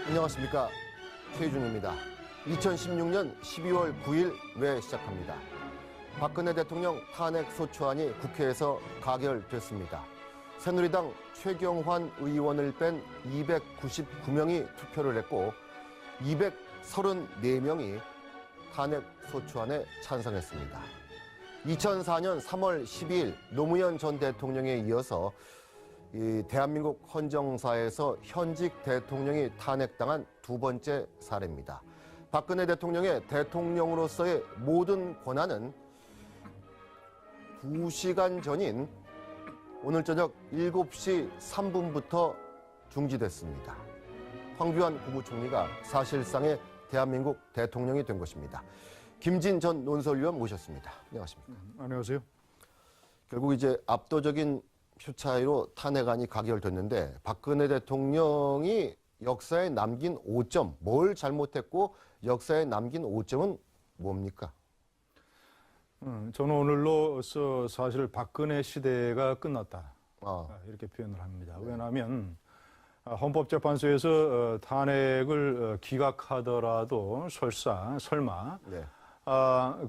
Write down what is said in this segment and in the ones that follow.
안녕하십니까, 최희중입니다. 2016년 12월 9일 왜 시작합니다. 박근혜 대통령 탄핵 소추안이 국회에서 가결됐습니다. 새누리당 최경환 의원을 뺀 299명이 투표를 했고 234명이 탄핵 소추안에 찬성했습니다. 2004년 3월 12일 노무현 전 대통령에 이어서 이 대한민국 헌정사에서 현직 대통령이 탄핵당한 두 번째 사례입니다. 박근혜 대통령의 대통령으로서의 모든 권한은 2시간 전인 오늘 저녁 7시 3분부터 중지됐습니다. 황교안 국무총리가 사실상의 대한민국 대통령이 된 것입니다. 김진 전 논설위원 모셨습니다. 안녕하십니까? 안녕하세요. 결국 이제 압도적인 표 차이로 탄핵안이 가결됐는데 박근혜 대통령이 역사에 남긴 오점, 뭘 잘못했고 역사에 남긴 오점은 뭡니까? 저는 오늘로서 사실 박근혜 시대가 끝났다. 이렇게 표현을 합니다. 네. 왜냐하면 헌법재판소에서 탄핵을 기각하더라도 설마 네.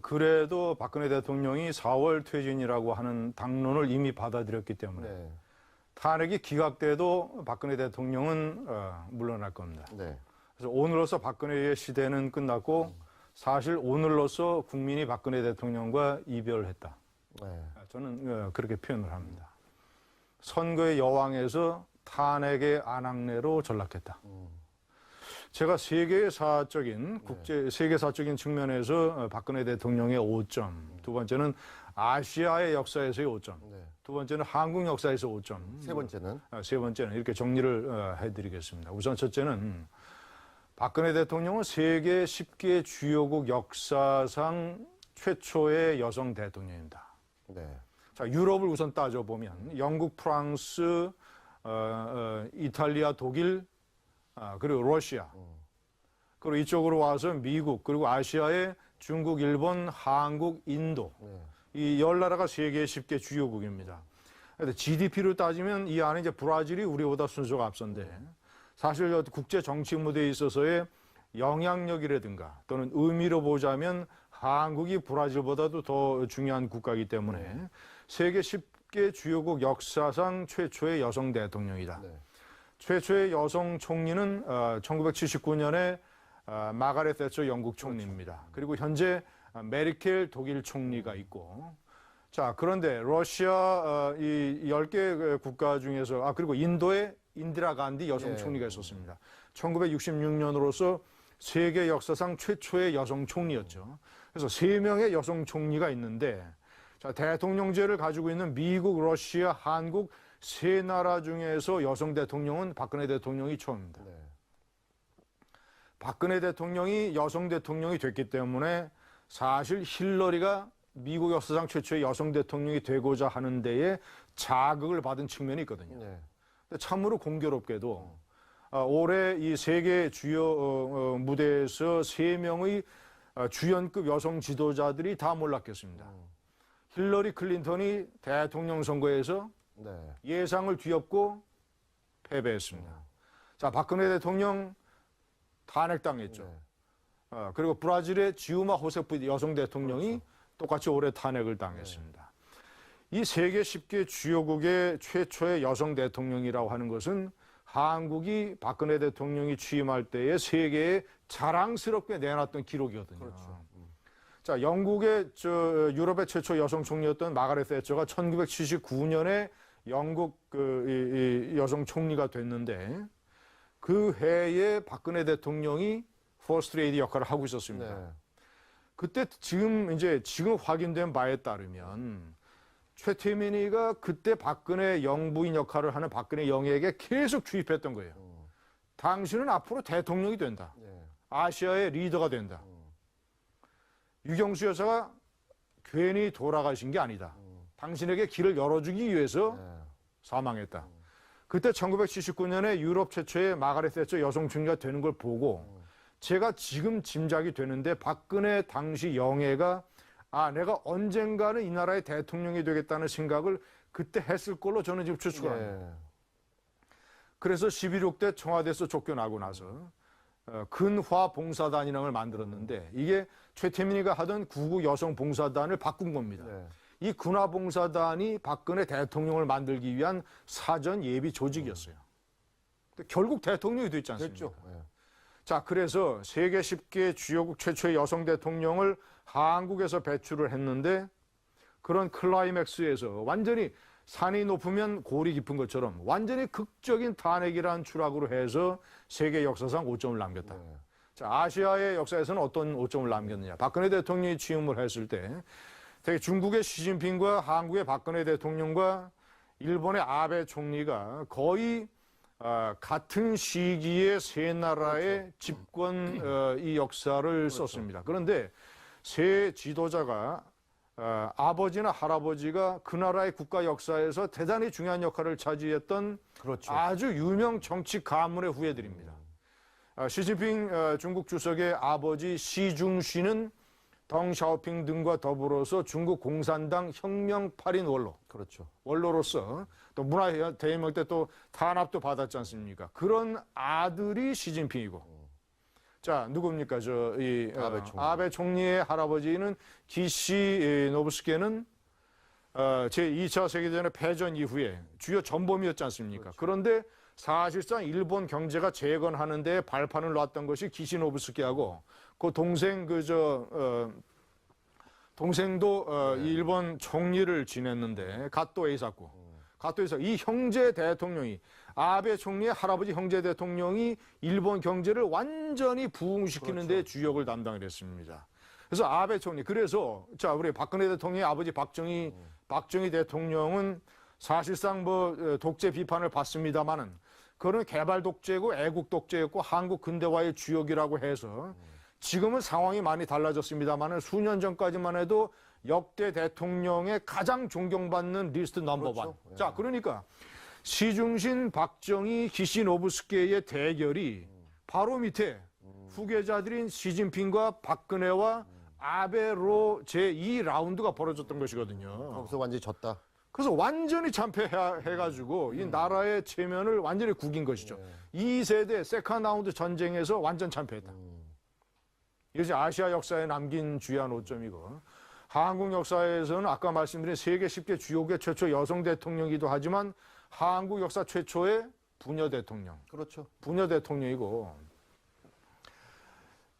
그래도 박근혜 대통령이 4월 퇴진이라고 하는 당론을 이미 받아들였기 때문에 네. 탄핵이 기각돼도 박근혜 대통령은 물러날 겁니다. 네. 그래서 오늘로서 박근혜의 시대는 끝났고 사실 오늘로서 국민이 박근혜 대통령과 이별했다. 네. 저는 그렇게 표현을 합니다. 선거의 여왕에서 탄핵의 안악내로 전락했다. 제가 세계사적인 세계사적인 측면에서 박근혜 대통령의 5점, 두 번째는 아시아의 역사에서의 5점, 네. 두 번째는 한국 역사에서 5점, 세 번째는 이렇게 정리를 해드리겠습니다. 우선 첫째는 박근혜 대통령은 세계 10개 주요국 역사상 최초의 여성 대통령입니다. 네. 자, 유럽을 우선 따져보면 영국, 프랑스, 이탈리아, 독일, 그리고 러시아, 그리고 이쪽으로 와서 미국, 그리고 아시아의 중국, 일본, 한국, 인도, 네. 이 10나라가 세계 10개 주요국입니다. GDP로 따지면 이 안에 이제 브라질이 우리보다 순서가 앞선데 사실 국제 정치 무대에 있어서의 영향력이라든가 또는 의미로 보자면 한국이 브라질보다도 더 중요한 국가이기 때문에 세계 10개 주요국 역사상 최초의 여성 대통령이다. 네. 최초의 최초의 여성 총리는 1979년에 마가렛 대처 영국 총리입니다. 그리고 현재 메르켈 독일 총리가 있고, 자, 그런데 러시아 이 10개 국가 중에서 그리고 인도의 인디라 간디 여성 총리가 있었습니다. 1966년으로서 세계 역사상 최초의 여성 총리였죠. 그래서 3명의 여성 총리가 있는데, 자, 대통령제를 가지고 있는 미국, 러시아, 한국 세 나라 중에서 여성 대통령은 박근혜 대통령이 처음입니다. 네. 박근혜 대통령이 여성 대통령이 됐기 때문에 사실 힐러리가 미국 역사상 최초의 여성 대통령이 되고자 하는 데에 자극을 받은 측면이 있거든요. 네. 참으로 공교롭게도 올해 이 세계 주요 무대에서 3명의 주연급 여성 지도자들이 다 몰락했습니다. 힐러리 클린턴이 대통령 선거에서 네. 예상을 뒤엎고 패배했습니다. 자, 박근혜 대통령 탄핵당했죠. 네. 그리고 브라질의 지우마 호세프 여성 대통령이 똑같이 올해 탄핵을 당했습니다. 이 세계 10개 주요국의 최초의 여성 대통령이라고 하는 것은 한국이 박근혜 대통령이 취임할 때에 세계에 자랑스럽게 내놨던 기록이거든요. 그렇죠. 자, 영국의 유럽의 최초 여성 총리였던 마가렛 대처가 1979년에 영국 이 여성 총리가 됐는데 그 해에 박근혜 대통령이 퍼스트 레이디 역할을 하고 있었습니다. 네. 그때 지금 확인된 바에 따르면 최태민이가 그때 박근혜 영부인 역할을 하는 박근혜 영에게 계속 주입했던 거예요. 당신은 앞으로 대통령이 된다. 네. 아시아의 리더가 된다. 유경수 여사가 괜히 돌아가신 게 아니다. 당신에게 길을 열어주기 위해서 네. 사망했다. 그때 1979년에 유럽 최초의 마가렛 대처 여성 총리가 되는 걸 보고 제가 지금 짐작이 되는데 박근혜 당시 영예가 내가 언젠가는 이 나라의 대통령이 되겠다는 생각을 그때 했을 걸로 저는 지금 추측을 합니다. 그래서 11.6 때 청와대에서 쫓겨나고 나서 근화봉사단이라는 걸 만들었는데 이게 최태민이가 하던 구구 여성봉사단을 바꾼 겁니다. 네. 이 근화봉사단이 박근혜 대통령을 만들기 위한 사전 예비 조직이었어요. 근데 결국 대통령이 됐지 않습니까? 됐죠. 예. 자, 그래서 세계 10개 주요국 최초의 여성 대통령을 한국에서 배출을 했는데 그런 클라이맥스에서 완전히 산이 높으면 골이 깊은 것처럼 완전히 극적인 탄핵이라는 추락으로 해서 세계 역사상 오점을 남겼다. 네. 자, 아시아의 역사에서는 어떤 오점을 남겼느냐. 박근혜 대통령이 취임을 했을 때 되게 중국의 시진핑과 한국의 박근혜 대통령과 일본의 아베 총리가 거의 같은 시기에 세 나라의 집권 이 역사를 썼습니다. 그런데 세 지도자가 아버지나 할아버지가 그 나라의 국가 역사에서 대단히 중요한 역할을 차지했던 그렇죠. 아주 유명 정치 가문의 후예들입니다. 시진핑 중국 주석의 아버지 시중시는 덩샤오핑 등과 더불어서 중국 공산당 혁명 8인 원로. 그렇죠. 원로로서 또 문화대혁명 때 또 탄압도 받았지 않습니까? 그런 아들이 시진핑이고. 자, 누굽니까? 아베 총리의 할아버지는 기시 노부스케는 제2차 세계대전의 패전 이후에 주요 전범이었지 않습니까? 그렇죠. 그런데 사실상 일본 경제가 재건하는 데 발판을 놨던 것이 기시 노부스케하고 그 동생 동생도 이 일본 총리를 지냈는데 가토 에이사쿠. 가토 에이사쿠 이 형제 대통령이 아베 총리의 할아버지 형제 대통령이 일본 경제를 완전히 부흥시키는 데 주역을 담당을 했습니다. 그래서 아베 총리 그래서 자 우리 박근혜 대통령의 아버지 박정희 대통령은 사실상 뭐 독재 비판을 받습니다마는 그거는 개발 독재고 애국 독재였고 한국 근대화의 주역이라고 해서 지금은 상황이 많이 달라졌습니다마는 수년 전까지만 해도 역대 대통령의 가장 존경받는 리스트 넘버 원. 그렇죠. 자, 그러니까 시중신, 박정희, 기시 노부스케의 대결이 바로 밑에 후계자들인 시진핑과 박근혜와 아베로 제2라운드가 벌어졌던 것이거든요. 거기서 완전히 졌다. 그래서 완전히 참패해가지고 이 나라의 체면을 완전히 구긴 것이죠. 2세대 세컨드 라운드 전쟁에서 완전 참패했다. 이것이 아시아 역사에 남긴 주요한 오점이고 한국 역사에서는 아까 말씀드린 세계 10개 주요국의 최초 여성 대통령이기도 하지만 한국 역사 최초의 부녀 대통령. 그렇죠. 부녀 대통령이고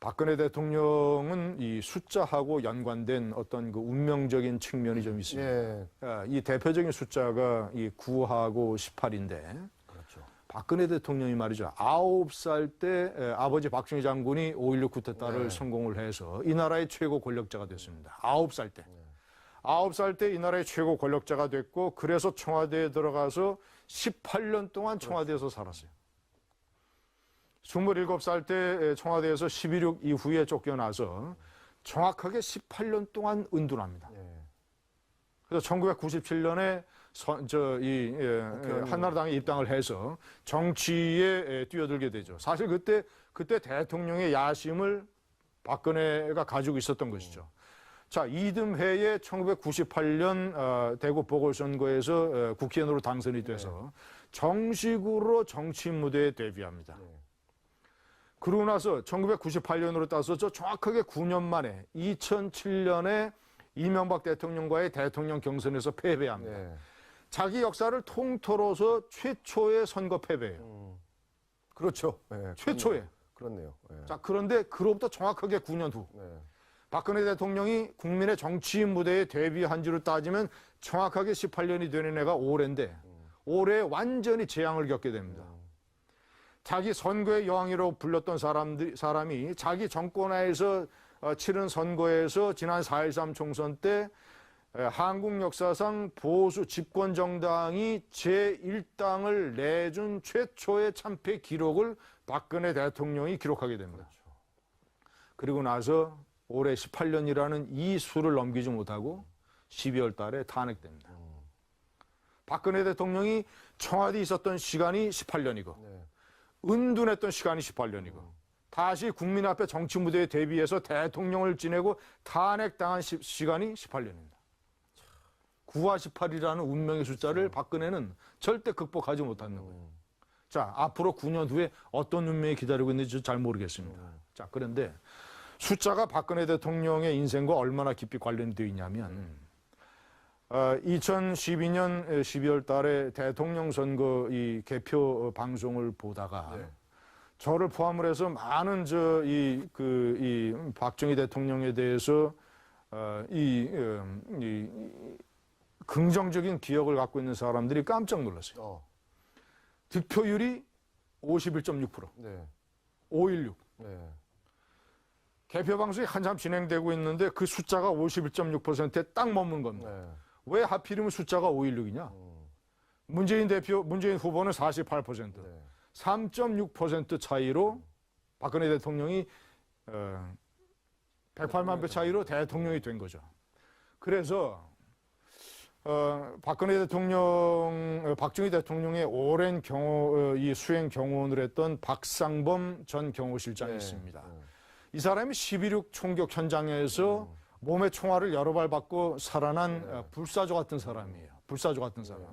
박근혜 대통령은 이 숫자하고 연관된 어떤 그 운명적인 측면이 좀 있습니다. 예. 이 대표적인 숫자가 이 9하고 18인데 그렇죠. 박근혜 대통령이 말이죠. 9살 때 아버지 박정희 장군이 5.16 쿠데타를 네. 성공을 해서 이 나라의 최고 권력자가 됐습니다. 9살 때. 9살 때 이 나라의 최고 권력자가 됐고 그래서 청와대에 들어가서 18년 동안 청와대에서 살았어요. 27살 때 청와대에서 11.6 이후에 쫓겨나서 정확하게 18년 동안 은둔합니다. 예. 그래서 1997년에 한나라당에 입당을 해서 정치에 뛰어들게 되죠. 사실 그때 대통령의 야심을 박근혜가 가지고 있었던 것이죠. 자, 이듬해에 1998년 대구 보궐선거에서 국회의원으로 당선이 돼서 정식으로 정치 무대에 데뷔합니다. 그러고 나서 1998년으로 따서서 정확하게 9년 만에 2007년에 이명박 대통령과의 대통령 경선에서 패배합니다. 네. 자기 역사를 통틀어서 최초의 선거 패배예요. 그렇죠. 네, 최초에. 그렇네요. 예. 자, 그런데 그로부터 정확하게 9년 후 네. 박근혜 대통령이 국민의 정치 무대에 데뷔한 지로 따지면 정확하게 18년이 되는 애가 올해인데 올해 완전히 재앙을 겪게 됩니다. 자기 선거의 여왕이라고 불렸던 사람이 자기 정권하에서 치른 선거에서 지난 4.13 총선 때 한국 역사상 보수 집권 정당이 제1당을 내준 최초의 참패 기록을 박근혜 대통령이 기록하게 됩니다. 그리고 나서 올해 18년이라는 이 수를 넘기지 못하고 12월 달에 탄핵됩니다. 박근혜 대통령이 청와대에 있었던 시간이 18년이고 네. 은둔했던 시간이 18년이고 다시 국민 앞에 정치 무대에 대비해서 대통령을 지내고 탄핵당한 시간이 18년입니다. 9와 18이라는 운명의 숫자를 박근혜는 절대 극복하지 못하는 거예요. 자, 앞으로 9년 후에 어떤 운명이 기다리고 있는지 잘 모르겠습니다. 자, 그런데 숫자가 박근혜 대통령의 인생과 얼마나 깊이 관련되어 있냐면 2012년 12월 달에 대통령 선거 이 개표 방송을 보다가 네. 저를 포함을 해서 많은 이 박정희 대통령에 대해서 긍정적인 기억을 갖고 있는 사람들이 깜짝 놀랐어요. 득표율이 51.6%, 네. 516. 네. 개표 방송이 한참 진행되고 있는데 그 숫자가 51.6%에 딱 머문 겁니다. 네. 왜 하필이면 숫자가 516이냐? 문재인 후보는 48%, 네. 3.6% 차이로 박근혜 대통령이 108만 표 차이로 대통령이 된 거죠. 그래서 박정희 대통령의 오랜 이 수행 경호원을 했던 박상범 전 경호실장이 네. 있습니다. 이 사람이 12.6 총격 현장에서 몸에 총알을 여러 발 받고 살아난 불사조 같은 사람이에요. 불사조 같은 사람.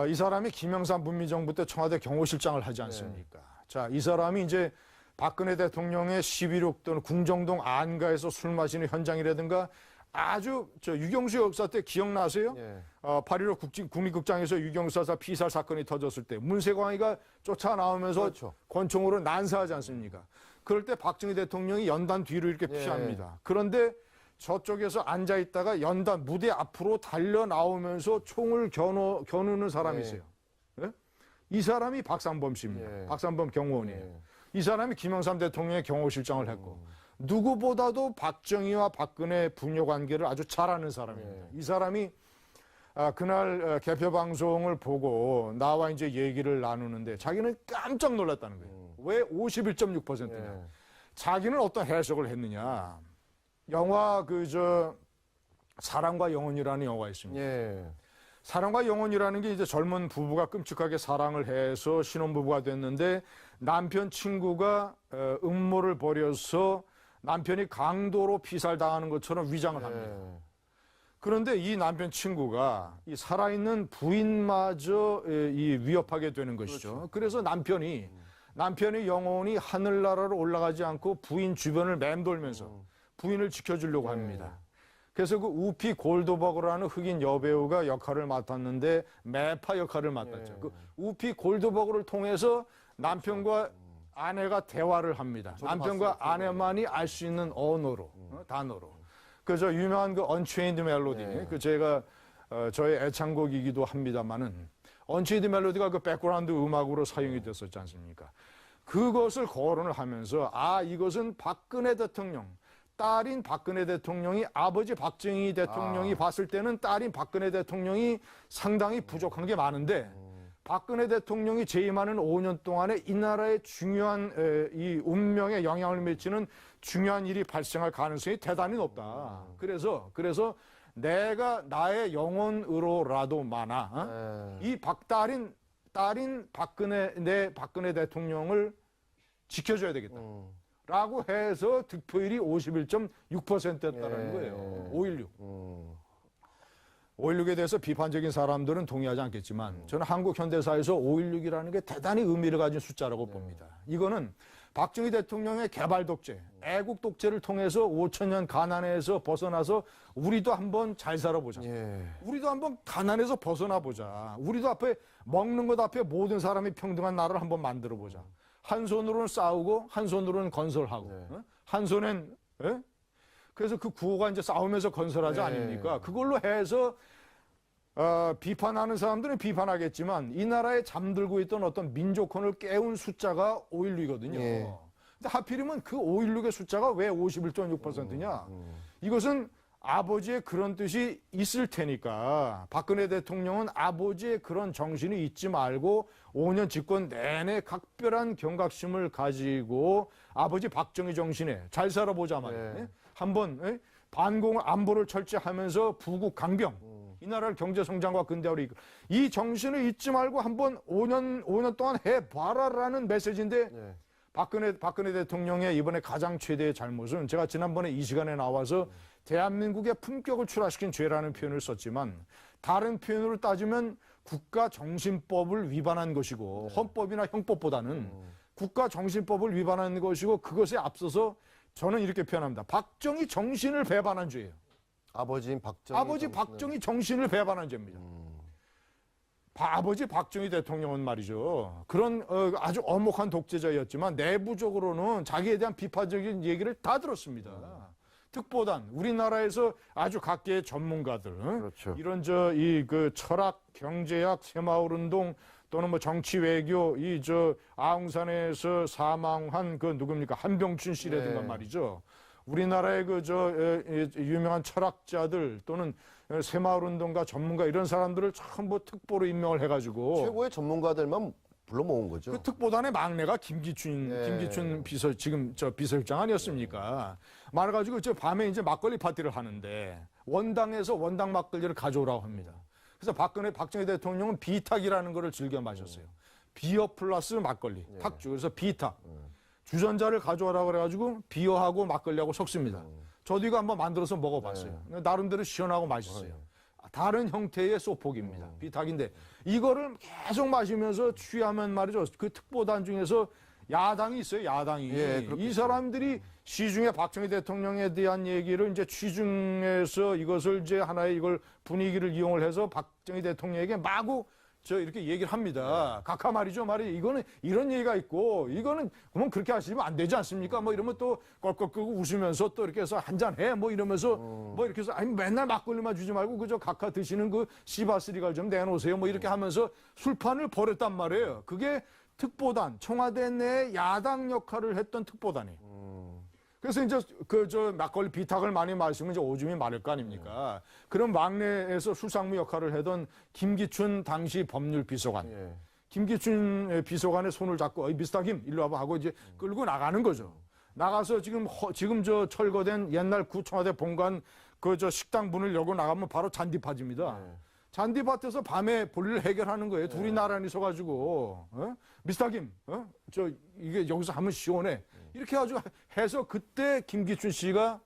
이 사람이 김영삼 문미정부 때 청와대 경호실장을 하지 않습니까? 자, 이 사람이 이제 박근혜 대통령의 12.6 또는 궁정동 안가에서 술 마시는 현장이라든가 아주 유경수 역사 때 기억나세요? 예. 8.15 국립극장에서 유경수 여사 피살 사건이 터졌을 때 문세광이가 쫓아나오면서 그렇죠. 권총으로 난사하지 않습니까? 그럴 때 박정희 대통령이 연단 뒤로 이렇게 예. 피합니다. 그런데 저쪽에서 앉아 있다가 연단 무대 앞으로 달려 나오면서 총을 겨누는 사람이 있어요. 예? 이 사람이 박상범 씨입니다. 예. 박상범 경호원이에요. 예. 이 사람이 김영삼 대통령의 경호실장을 했고 누구보다도 박정희와 박근혜 부녀 관계를 아주 잘 아는 사람입니다. 이 사람이 그날 개표 방송을 보고 나와 이제 얘기를 나누는데 자기는 깜짝 놀랐다는 거예요. 왜 51.6%냐? 예. 자기는 어떤 해석을 했느냐? 영화 사랑과 영혼이라는 영화가 있습니다. 예. 사랑과 영혼이라는 게 이제 젊은 부부가 끔찍하게 사랑을 해서 신혼부부가 됐는데 남편 친구가 음모를 벌여서 남편이 강도로 피살당하는 것처럼 위장을 합니다. 그런데 이 남편 친구가 이 살아있는 부인마저 이 위협하게 되는 것이죠. 그렇죠. 그래서 남편의 영혼이 하늘나라로 올라가지 않고 부인 주변을 맴돌면서 부인을 지켜주려고 합니다. 그래서 그 우피 골드버그라는 흑인 여배우가 역할을 맡았는데 매파 역할을 맡았죠. 그 우피 골드버그를 통해서 남편과 아내가 대화를 합니다. 남편과 아내만이 알 수 있는 언어로, 단어로. 그저 유명한 그 언체인드 멜로디, 그 제가 저의 애창곡이기도 합니다만은 언체인드 멜로디가 그 백그라운드 음악으로 사용이 됐었지 않습니까? 그것을 거론을 하면서 이것은 박근혜 대통령, 딸인 박근혜 대통령이 아버지 박정희 대통령이 봤을 때는 딸인 박근혜 대통령이 상당히 부족한 게 많은데 박근혜 대통령이 재임하는 5년 동안에 이 나라의 중요한 이 운명에 영향을 미치는 중요한 일이 발생할 가능성이 대단히 높다. 그래서 내가 나의 영혼으로라도 마나 이 딸인 박근혜 대통령을 지켜줘야 되겠다. 라고 해서 득표율이 51.6%였다는 거예요. 5.16. 5.16에 대해서 비판적인 사람들은 동의하지 않겠지만 저는 한국 현대사에서 5.16이라는 게 대단히 의미를 가진 숫자라고 봅니다. 이거는 박정희 대통령의 개발 독재, 애국 독재를 통해서 5천년 가난에서 벗어나서 우리도 한번 잘 살아보자. 우리도 한번 가난에서 벗어나보자. 우리도 앞에 먹는 것 앞에 모든 사람이 평등한 나라를 한번 만들어보자. 한 손으로는 싸우고 한 손으로는 건설하고 한 손엔 그래서 그 구호가 이제 싸우면서 건설하지 아닙니까? 그걸로 해서 비판하는 사람들은 비판하겠지만 이 나라에 잠들고 있던 어떤 민족혼을 깨운 숫자가 5.16이거든요. 근데 하필이면 그 5.16의 숫자가 왜 51.6%냐? 이것은 아버지의 그런 뜻이 있을 테니까 박근혜 대통령은 아버지의 그런 정신이 잊지 말고 5년 집권 내내 각별한 경각심을 가지고 아버지 박정희 정신에 잘 살아보자 말이에요. 한번 반공 안보를 철저하면서 부국 강병 이 나라를 경제 성장과 근대화로 이 정신을 잊지 말고 한번 5년 동안 해봐라라는 메시지인데 박근혜 대통령의 이번에 가장 최대의 잘못은 제가 지난번에 이 시간에 나와서 대한민국의 품격을 추락시킨 죄라는 표현을 썼지만 다른 표현으로 따지면 국가 정신법을 위반한 것이고 헌법이나 형법보다는 국가 정신법을 위반한 것이고 그것에 앞서서 저는 이렇게 표현합니다. 박정희 정신을 배반한 죄예요. 아버지 박정희 정신을 배반한 죄입니다. 아버지 박정희 대통령은 말이죠. 그런 아주 엄혹한 독재자였지만 내부적으로는 자기에 대한 비판적인 얘기를 다 들었습니다. 특보단 우리나라에서 아주 각계의 전문가들, 그렇죠. 이런 그 철학, 경제학, 새마을운동 또는 뭐 정치 외교 아웅산에서 사망한 그 누굽니까 한병춘 씨라든가 네. 말이죠. 우리나라의 유명한 철학자들 또는 새마을운동가 전문가 이런 사람들을 전부 특보로 임명을 해가지고 최고의 전문가들만 불러 모은 거죠. 그 특보단의 막내가 김기춘 지금 비서실장 아니었습니까? 말해가지고 밤에 이제 막걸리 파티를 하는데 원당에서 원당 막걸리를 가져오라고 합니다. 그래서 박정희 대통령은 비탁이라는 거를 즐겨 마셨어요. 비어 플러스 막걸리, 탁주. 그래서 비탁. 주전자를 가져오라고 그래가지고 비어하고 막걸리하고 섞습니다. 저도 이거 한번 만들어서 먹어봤어요. 나름대로 시원하고 맛있어요. 다른 형태의 소폭입니다. 비탁인데 이거를 계속 마시면서 취하면 말이죠. 그 특보단 중에서 야당이 있어요. 야당이. 이 사람들이 시중에 박정희 대통령에 대한 얘기를 이제 취중해서 이것을 이제 하나의 이걸 분위기를 이용을 해서 박정희 대통령에게 마구 이렇게 얘기를 합니다. 각하 말이죠. 이거는 이런 얘기가 있고, 이거는, 그러면 그렇게 하시면 안 되지 않습니까? 뭐 이러면 또 껄껄 끄고 웃으면서 또 이렇게 해서 한잔해. 뭐 이러면서, 뭐 이렇게 해서, 아니, 맨날 막걸리만 주지 말고, 그저 각하 드시는 그 씨바스리갈 좀 내놓으세요. 뭐 이렇게 하면서 술판을 벌였단 말이에요. 그게 특보단, 청와대 내 야당 역할을 했던 특보단이에요. 그래서 이제 막걸리 비탁을 많이 마시면 이제 오줌이 마를 거 아닙니까? 그런 막내에서 술상무 역할을 하던 김기춘 당시 법률 비서관. 김기춘 비서관의 손을 잡고 미스터 김 일로 와봐 하고 이제 끌고 나가는 거죠. 나가서 지금 철거된 옛날 구청와대 본관 식당 문을 열고 나가면 바로 잔디밭입니다. 잔디밭에서 밤에 볼일 해결하는 거예요. 둘이 나란히 서가지고 미스터 김, 이게 여기서 하면 시원해. 이렇게 해서 그때 김기춘 씨가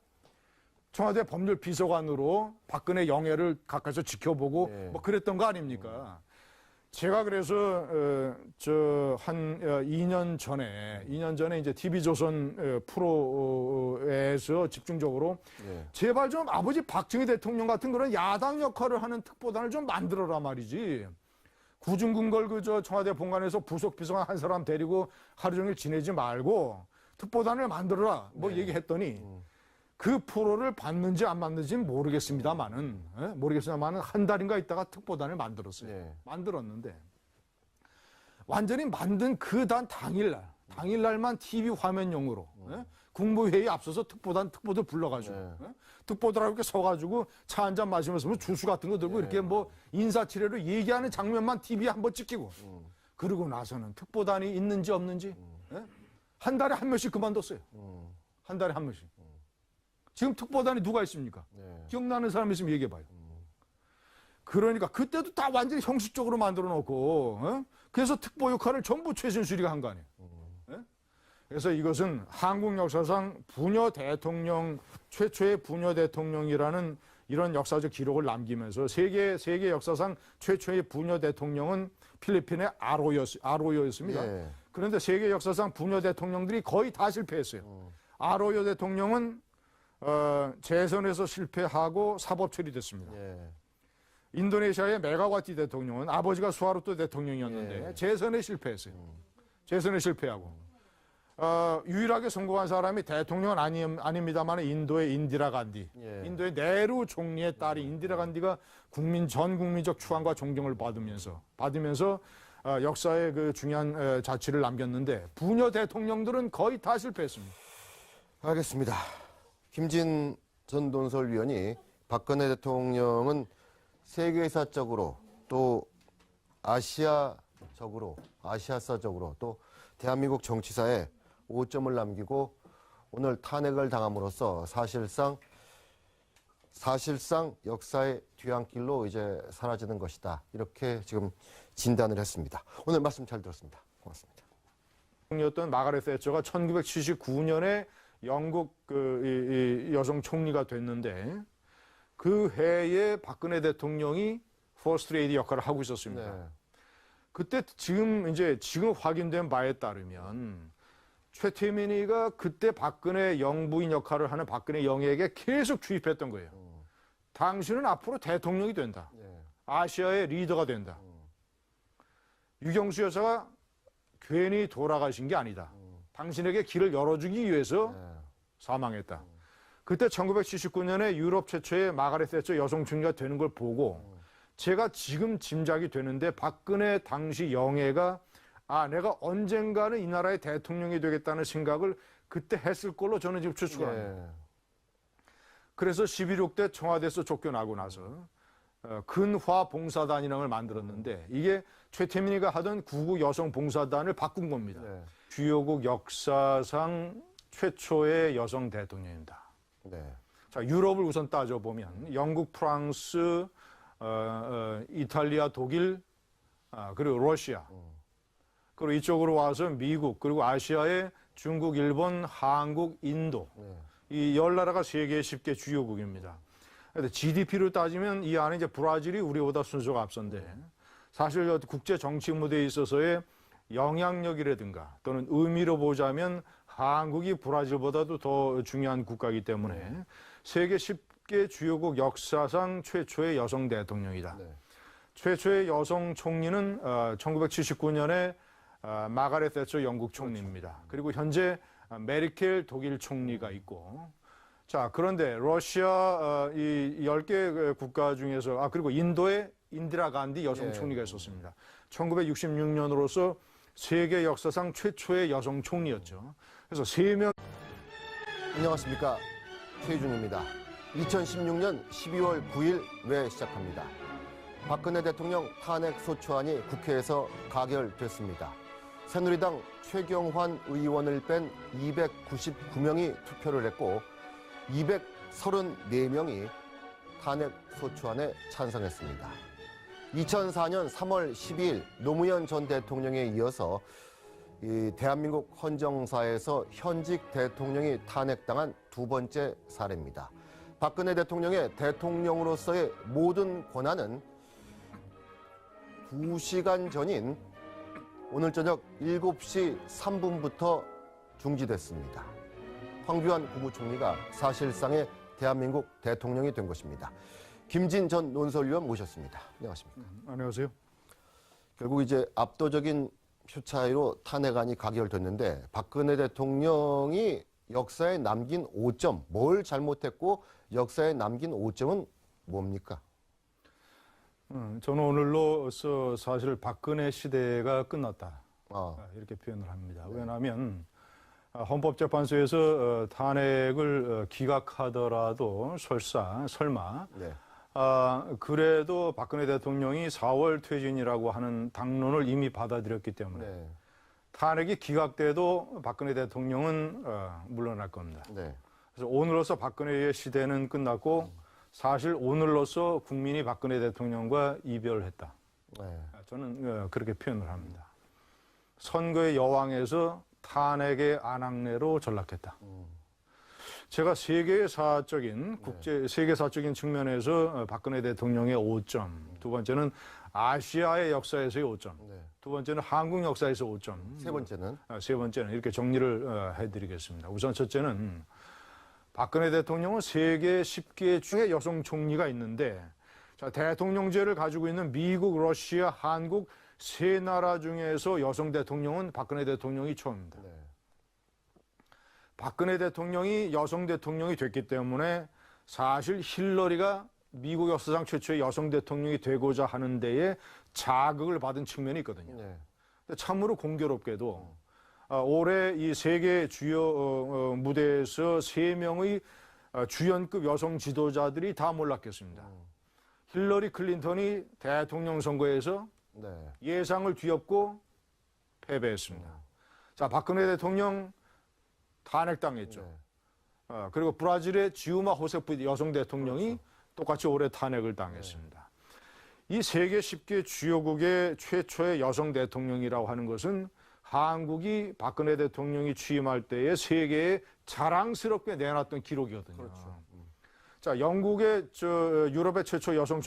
청와대 법률 비서관으로 박근혜 영예를 가까이서 지켜보고 뭐 그랬던 거 아닙니까? 제가 그래서 한 2년 전에 이제 TV조선 프로에서 집중적으로 제발 좀 아버지 박정희 대통령 같은 그런 야당 역할을 하는 특보단을 좀 만들어라 말이지. 구중궁궐 청와대 본관에서 부속 비서관 한 사람 데리고 하루 종일 지내지 말고 특보단을 만들어라 뭐 얘기했더니 그 프로를 받는지 안 받는지는 모르겠습니다만은 한 달인가 있다가 특보단을 만들었어요. 만들었는데 완전히 만든 그 당일날만 TV 화면용으로 국무회의 앞서서 특보들 불러가지고 특보들하고 이렇게 서가지고 차 한 잔 마시면서 뭐 주스 같은 거 들고 이렇게 뭐 인사치레로 얘기하는 장면만 TV에 한번 찍히고 그러고 나서는 특보단이 있는지 없는지 한 달에 한 명씩 그만뒀어요. 한 달에 한 명씩. 지금 특보단이 누가 있습니까? 기억나는 사람 있으면 얘기해봐요. 그러니까 그때도 다 완전히 형식적으로 만들어 놓고 그래서 특보 역할을 전부 최순실이가 한 거 아니에요. 그래서 이것은 한국 역사상 최초의 부녀 대통령이라는 이런 역사적 기록을 남기면서 세계 역사상 최초의 부녀 대통령은 필리핀의 아로요였습니다. 그런데 세계 역사상 부녀 대통령들이 거의 다 실패했어요. 아로요 대통령은 재선에서 실패하고 사법 처리됐습니다. 인도네시아의 메가와티 대통령은 아버지가 수하르토 대통령이었는데 재선에 실패했어요. 재선에 실패하고 유일하게 성공한 사람이 대통령은 아닙니다만 인도의 인디라 간디, 인도의 네루 총리의 딸이 인디라 간디가 전 국민적 추앙과 존경을 받으면서 역사의 그 중요한 자취를 남겼는데 부녀 대통령들은 거의 다 실패했습니다. 알겠습니다. 김진 전 논설위원이 박근혜 대통령은 세계사적으로 또 아시아사적으로 또 대한민국 정치사에 5점을 남기고 오늘 탄핵을 당함으로써 사실상 역사의 뒤안길로 이제 사라지는 것이다. 이렇게 지금 진단을 했습니다. 오늘 말씀 잘 들었습니다. 고맙습니다. 였던 마가렛 that처가 1979년에 영국 이 여성 총리가 됐는데 그 해에 박근혜 대통령이 퍼스트 레이디 역할을 하고 있었습니다. 네. 그때 지금 확인된 바에 따르면 최태민이가 그때 박근혜 영부인 역할을 하는 박근혜 영에게 계속 주입했던 거예요. 당신은 앞으로 대통령이 된다. 네. 아시아의 리더가 된다. 유경수 여사가 괜히 돌아가신 게 아니다. 당신에게 길을 열어주기 위해서 네. 사망했다. 그때 1979년에 유럽 최초의 마가렛 that처 여성 총리가 되는 걸 보고 제가 지금 짐작이 되는데 박근혜 당시 영예가 내가 언젠가는 이 나라의 대통령이 되겠다는 생각을 그때 했을 걸로 저는 지금 추측을 합니다. 네. 그래서 11.6 때 청와대에서 쫓겨나고 나서 근화봉사단이라는 걸 만들었는데 이게 최태민이가 하던 구국 여성봉사단을 바꾼 겁니다. 네. 주요국 역사상 최초의 여성 대통령입니다. 네. 자, 유럽을 우선 따져보면 영국, 프랑스, 이탈리아, 독일, 그리고 러시아, 그리고 이쪽으로 와서 미국, 그리고 아시아의 중국, 일본, 한국, 인도, 이 10나라가 세계 10개 주요국입니다. 근데 GDP로 따지면 이 안에 이제 브라질이 우리보다 순서가 앞선데 사실 국제 정치 무대에 있어서의 영향력이라든가 또는 의미로 보자면 한국이 브라질보다도 더 중요한 국가이기 때문에 세계 10개 주요국 역사상 최초의 여성 대통령이다. 네. 최초의 여성 총리는 1979년에 마가렛 that처 영국 총리입니다. 그리고 현재 메르켈 독일 총리가 있고 자, 그런데 러시아 이 10개 국가 중에서 그리고 인도의 인디라 간디 여성 총리가 있었습니다. 1966년으로서 세계 역사상 최초의 여성 총리였죠. 그래서 3명 안녕하십니까. 최희중입니다. 2016년 12월 9일 뇌 시작합니다. 박근혜 대통령 탄핵 소추안이 국회에서 가결됐습니다. 새누리당 최경환 의원을 뺀 299명이 투표를 했고 234명이 탄핵 소추안에 찬성했습니다. 2004년 3월 12일 노무현 전 대통령에 이어서 이 대한민국 헌정사에서 현직 대통령이 탄핵당한 두 번째 사례입니다. 박근혜 대통령의 대통령으로서의 모든 권한은 2시간 전인 오늘 저녁 7시 3분부터 중지됐습니다. 황교안 국무총리가 사실상의 대한민국 대통령이 된 것입니다. 김진 전 논설위원 모셨습니다. 안녕하십니까? 안녕하세요. 결국 이제 압도적인 표 차이로 탄핵안이 가결됐는데 박근혜 대통령이 역사에 남긴 오점, 뭘 잘못했고 역사에 남긴 오점은 뭡니까? 저는 오늘로서 사실 박근혜 시대가 끝났다. 아, 이렇게 표현을 합니다. 왜냐하면 헌법재판소에서 탄핵을 기각하더라도 설마 네. 그래도 박근혜 대통령이 4월 퇴진이라고 하는 당론을 이미 받아들였기 때문에 네. 탄핵이 기각돼도 박근혜 대통령은 물러날 겁니다. 네. 그래서 오늘로서 박근혜의 시대는 끝났고 사실 오늘로서 국민이 박근혜 대통령과 이별했다. 네. 저는 그렇게 표현을 합니다. 선거의 여왕에서 탄핵의 안악내로 전락했다. 제가 세계사적인 세계사적인 측면에서 박근혜 대통령의 5점, 두 번째는 아시아의 역사에서의 5점, 네. 두 번째는 한국 역사에서 5점, 세 번째는 이렇게 정리를 해드리겠습니다. 우선 첫째는 박근혜 대통령은 세계 10개 중에 여성 총리가 있는데 자, 대통령제를 가지고 있는 미국, 러시아, 한국 세 나라 중에서 여성 대통령은 박근혜 대통령이 처음입니다. 네. 박근혜 대통령이 여성 대통령이 됐기 때문에 사실 힐러리가 미국 역사상 최초의 여성 대통령이 되고자 하는 데에 자극을 받은 측면이 있거든요. 네. 근데 참으로 공교롭게도 올해 이 세계 주요 무대에서 3명의 주연급 여성 지도자들이 다 몰락했습니다. 힐러리 클린턴이 대통령 선거에서 네. 예상을 뒤엎고 패배했습니다. 자, 박근혜 대통령 탄핵당했죠. 네. 그리고 브라질의 지우마 호세프 여성 대통령이 똑같이 올해 탄핵을 당했습니다. 이 세계 10개 주요국의 최초의 여성 대통령이라고 하는 것은 한국이 박근혜 대통령이 취임할 때에 세계에 자랑스럽게 내놨던 기록이거든요. 자, 영국의 유럽의 최초 여성